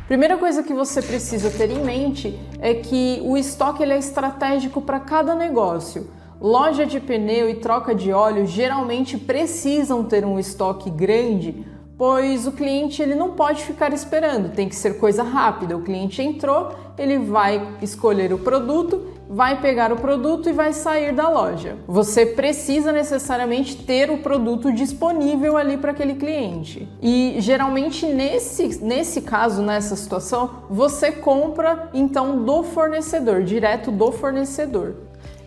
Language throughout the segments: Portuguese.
Primeira coisa que você precisa ter em mente é que o estoque ele é estratégico para cada negócio. Loja de pneu e troca de óleo geralmente precisam ter um estoque grande, pois o cliente ele não pode ficar esperando, tem que ser coisa rápida. O cliente entrou, ele vai escolher o produto, vai pegar o produto e vai sair da loja. Você precisa necessariamente ter o produto disponível ali para aquele cliente. E geralmente nesse caso, nessa situação, você compra então do fornecedor, direto do fornecedor.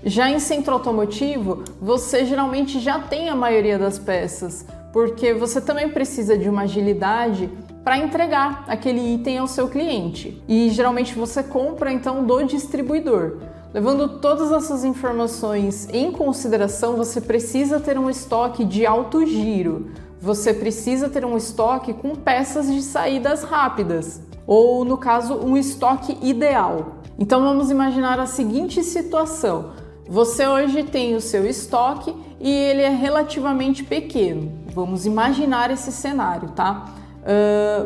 Já em centro automotivo, você geralmente já tem a maioria das peças, porque você também precisa de uma agilidade para entregar aquele item ao seu cliente. E geralmente você compra então do distribuidor. Levando todas essas informações em consideração, você precisa ter um estoque de alto giro. Você precisa ter um estoque com peças de saídas rápidas, ou no caso, um estoque ideal. Então vamos imaginar a seguinte situação. Você hoje tem o seu estoque e ele é relativamente pequeno. Vamos imaginar esse cenário, tá?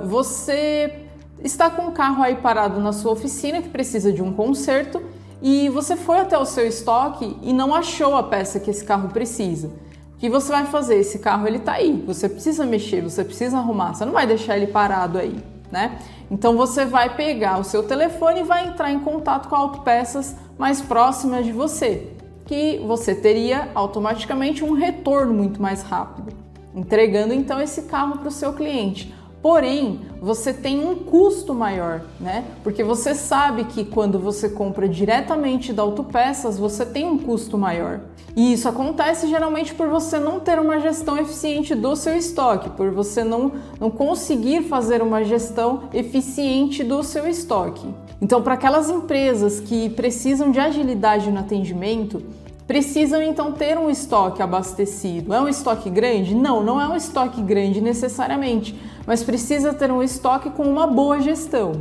Você está com um carro aí parado na sua oficina que precisa de um conserto e você foi até o seu estoque e não achou a peça que esse carro precisa. O que você vai fazer? Esse carro ele tá aí, você precisa mexer, você precisa arrumar, você não vai deixar ele parado aí, né? Então você vai pegar o seu telefone e vai entrar em contato com autopeças mais próximas de você, que você teria automaticamente um retorno muito mais rápido, entregando então esse carro para o seu cliente. Porém, você tem um custo maior, né? Porque você sabe que quando você compra diretamente da Autopeças, você tem um custo maior. E isso acontece geralmente por você não ter uma gestão eficiente do seu estoque, por você não conseguir fazer uma gestão eficiente do seu estoque. Então, para aquelas empresas que precisam de agilidade no atendimento, precisam então ter um estoque abastecido. É um estoque grande? Não, não é um estoque grande necessariamente, mas precisa ter um estoque com uma boa gestão.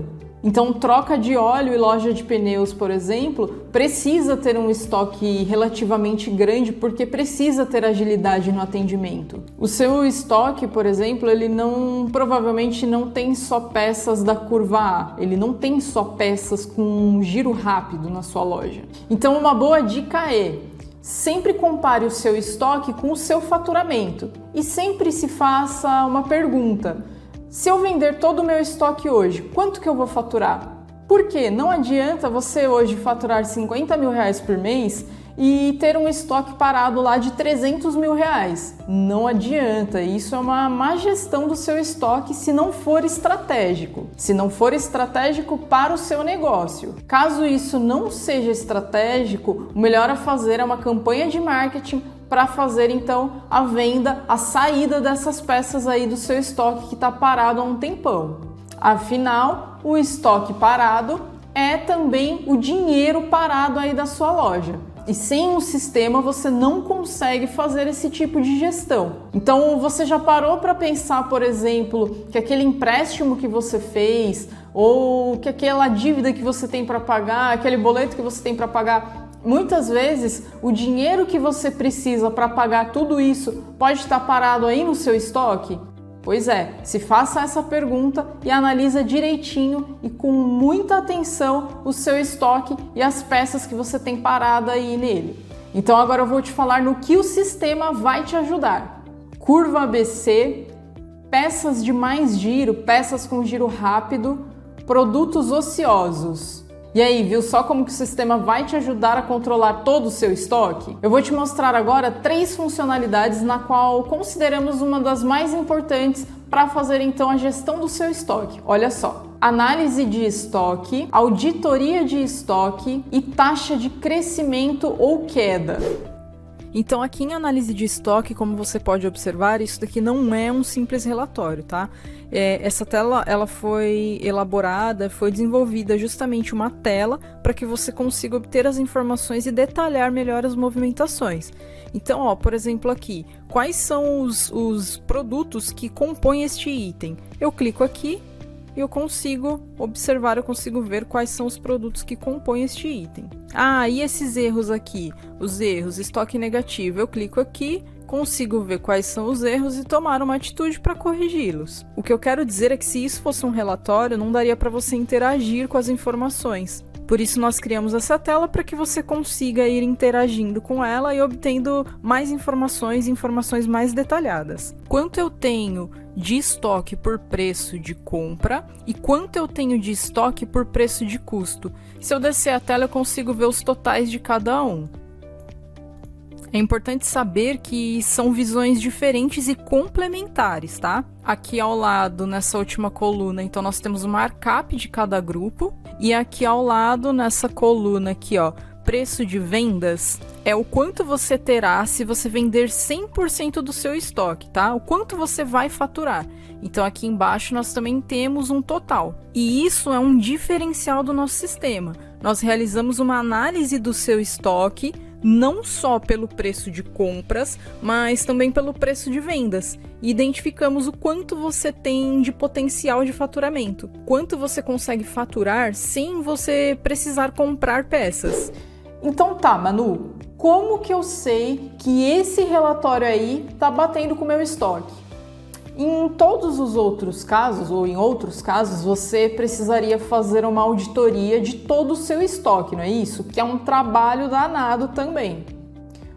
Então, troca de óleo e loja de pneus, por exemplo, precisa ter um estoque relativamente grande porque precisa ter agilidade no atendimento. O seu estoque, por exemplo, ele provavelmente não tem só peças da curva A, ele não tem só peças com um giro rápido na sua loja. Então, uma boa dica é: sempre compare o seu estoque com o seu faturamento e sempre se faça uma pergunta: se eu vender todo o meu estoque hoje, quanto que eu vou faturar? Porque não adianta você hoje faturar 50 mil reais por mês e ter um estoque parado lá de 300 mil reais. Não adianta, isso é uma má gestão do seu estoque se não for estratégico. Se não for estratégico para o seu negócio. Caso isso não seja estratégico, o melhor a fazer é uma campanha de marketing para fazer então a venda, a saída dessas peças aí do seu estoque que está parado há um tempão. Afinal, o estoque parado é também o dinheiro parado aí da sua loja. E sem um sistema você não consegue fazer esse tipo de gestão. Então você já parou para pensar, por exemplo, que aquele empréstimo que você fez ou que aquela dívida que você tem para pagar, aquele boleto que você tem para pagar, muitas vezes o dinheiro que você precisa para pagar tudo isso pode estar parado aí no seu estoque? Pois é, se faça essa pergunta e analisa direitinho e com muita atenção o seu estoque e as peças que você tem parada aí nele. Então agora eu vou te falar no que o sistema vai te ajudar. Curva ABC, peças de mais giro, peças com giro rápido, produtos ociosos. E aí, viu só como que o sistema vai te ajudar a controlar todo o seu estoque? Eu vou te mostrar agora 3 funcionalidades na qual consideramos uma das mais importantes para fazer então a gestão do seu estoque. Olha só: análise de estoque, auditoria de estoque e taxa de crescimento ou queda. Então aqui em análise de estoque, como você pode observar, isso daqui não é um simples relatório, tá? Essa tela ela foi elaborada, foi desenvolvida justamente uma tela para que você consiga obter as informações e detalhar melhor as movimentações. Então, ó, por exemplo aqui, quais são os produtos que compõem este item? Eu clico aqui e eu consigo observar, eu consigo ver quais são os produtos que compõem este item. Ah, e esses erros aqui? Os erros, estoque negativo. Eu clico aqui consigo ver quais são os erros e tomar uma atitude para corrigi-los. O que eu quero dizer é que se isso fosse um relatório, não daria para você interagir com as informações. Por isso nós criamos essa tela para que você consiga ir interagindo com ela e obtendo mais informações mais detalhadas. Quanto eu tenho de estoque por preço de compra e quanto eu tenho de estoque por preço de custo. Se eu descer a tela, eu consigo ver os totais de cada um. É importante saber que são visões diferentes e complementares, tá? Aqui ao lado, nessa última coluna, então nós temos o markup de cada grupo. E aqui ao lado, nessa coluna aqui, ó, preço de vendas, é o quanto você terá se você vender 100% do seu estoque, tá? O quanto você vai faturar. Então aqui embaixo nós também temos um total. E isso é um diferencial do nosso sistema. Nós realizamos uma análise do seu estoque, não só pelo preço de compras, mas também pelo preço de vendas. E identificamos o quanto você tem de potencial de faturamento. Quanto você consegue faturar sem você precisar comprar peças. Então tá, Manu, como que eu sei que esse relatório aí tá batendo com o meu estoque? Em todos os outros casos, ou em outros casos, você precisaria fazer uma auditoria de todo o seu estoque, não é isso? Que é um trabalho danado também.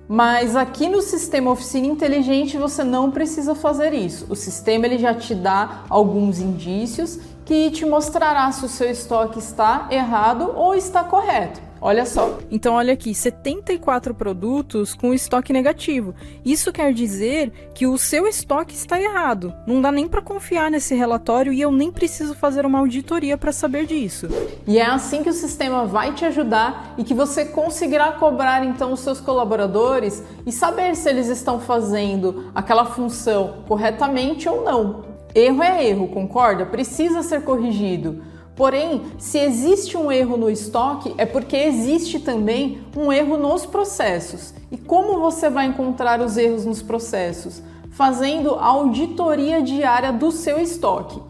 Mas aqui no sistema Oficina Inteligente você não precisa fazer isso. O sistema ele já te dá alguns indícios que te mostrará se o seu estoque está errado ou está correto. Olha só. Então olha aqui, 74 produtos com estoque negativo. Isso quer dizer que o seu estoque está errado. Não dá nem para confiar nesse relatório e eu nem preciso fazer uma auditoria para saber disso. E é assim que o sistema vai te ajudar e que você conseguirá cobrar então os seus colaboradores e saber se eles estão fazendo aquela função corretamente ou não. Erro é erro, concorda? Precisa ser corrigido. Porém, se existe um erro no estoque, é porque existe também um erro nos processos. E como você vai encontrar os erros nos processos? Fazendo a auditoria diária do seu estoque.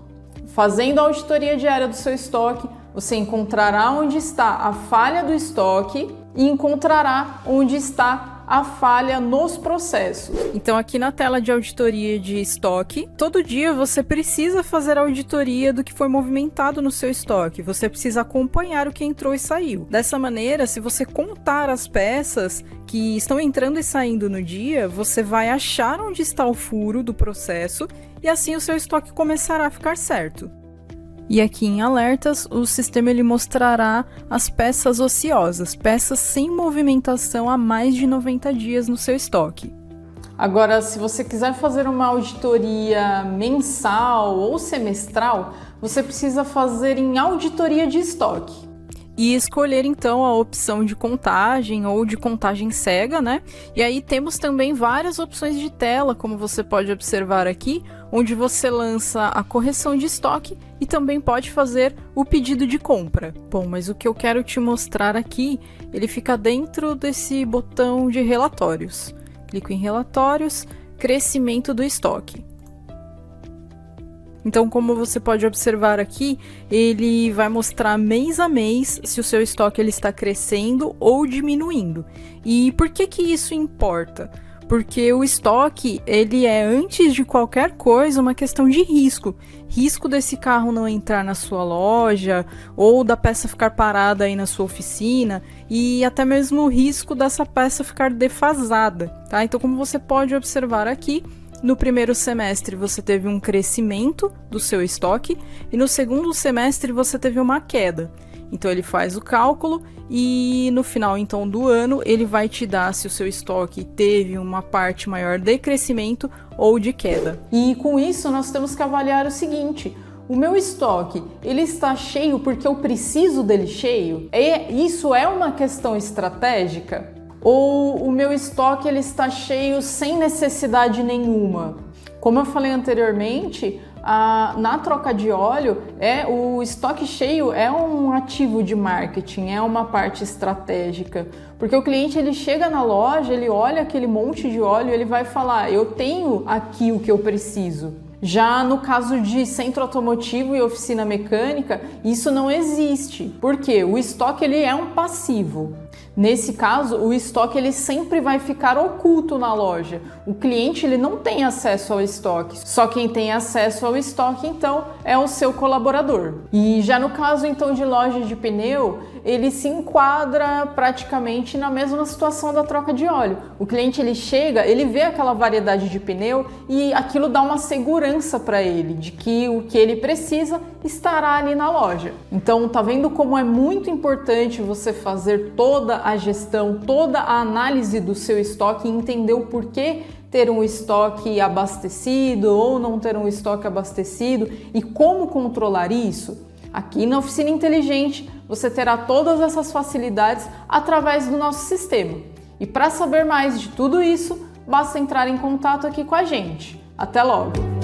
Fazendo a auditoria diária do seu estoque, você encontrará onde está a falha do estoque e encontrará onde está a falha nos processos. Então aqui na tela de auditoria de estoque, todo dia você precisa fazer a auditoria do que foi movimentado no seu estoque. Você precisa acompanhar o que entrou e saiu. Dessa maneira, se você contar as peças que estão entrando e saindo no dia, você vai achar onde está o furo do processo e assim o seu estoque começará a ficar certo. E aqui em alertas, o sistema ele mostrará as peças ociosas, peças sem movimentação há mais de 90 dias no seu estoque. Agora, se você quiser fazer uma auditoria mensal ou semestral, você precisa fazer em auditoria de estoque. E escolher então a opção de contagem ou de contagem cega, né? E aí temos também várias opções de tela, como você pode observar aqui, onde você lança a correção de estoque e também pode fazer o pedido de compra. Bom, mas o que eu quero te mostrar aqui, ele fica dentro desse botão de relatórios. Clico em relatórios, crescimento do estoque. Então, como você pode observar aqui, ele vai mostrar mês a mês se o seu estoque ele está crescendo ou diminuindo. E por que que isso importa? Porque o estoque, ele é, antes de qualquer coisa, uma questão de risco. Risco desse carro não entrar na sua loja, ou da peça ficar parada aí na sua oficina, e até mesmo o risco dessa peça ficar defasada, tá? Então, como você pode observar aqui, no primeiro semestre você teve um crescimento do seu estoque e no segundo semestre você teve uma queda. Então ele faz o cálculo e no final então do ano ele vai te dar se o seu estoque teve uma parte maior de crescimento ou de queda. E com isso nós temos que avaliar o seguinte: o meu estoque, ele está cheio porque eu preciso dele cheio? Isso é uma questão estratégica? Ou o meu estoque ele está cheio sem necessidade nenhuma? Como eu falei anteriormente, na troca de óleo, o estoque cheio é um ativo de marketing, é uma parte estratégica. Porque o cliente ele chega na loja, ele olha aquele monte de óleo e ele vai falar: eu tenho aqui o que eu preciso. Já no caso de centro automotivo e oficina mecânica, isso não existe. Por quê? O estoque ele é um passivo. Nesse caso, o estoque ele sempre vai ficar oculto na loja. O cliente ele não tem acesso ao estoque. Só quem tem acesso ao estoque, então, é o seu colaborador. E já no caso, então, de loja de pneu, ele se enquadra praticamente na mesma situação da troca de óleo. O cliente ele chega, ele vê aquela variedade de pneu e aquilo dá uma segurança para ele de que o que ele precisa estará ali na loja. Então, tá vendo como é muito importante você fazer toda a gestão, toda a análise do seu estoque e entender o porquê ter um estoque abastecido ou não ter um estoque abastecido e como controlar isso? Aqui na Oficina Inteligente você terá todas essas facilidades através do nosso sistema. E para saber mais de tudo isso, basta entrar em contato aqui com a gente. Até logo!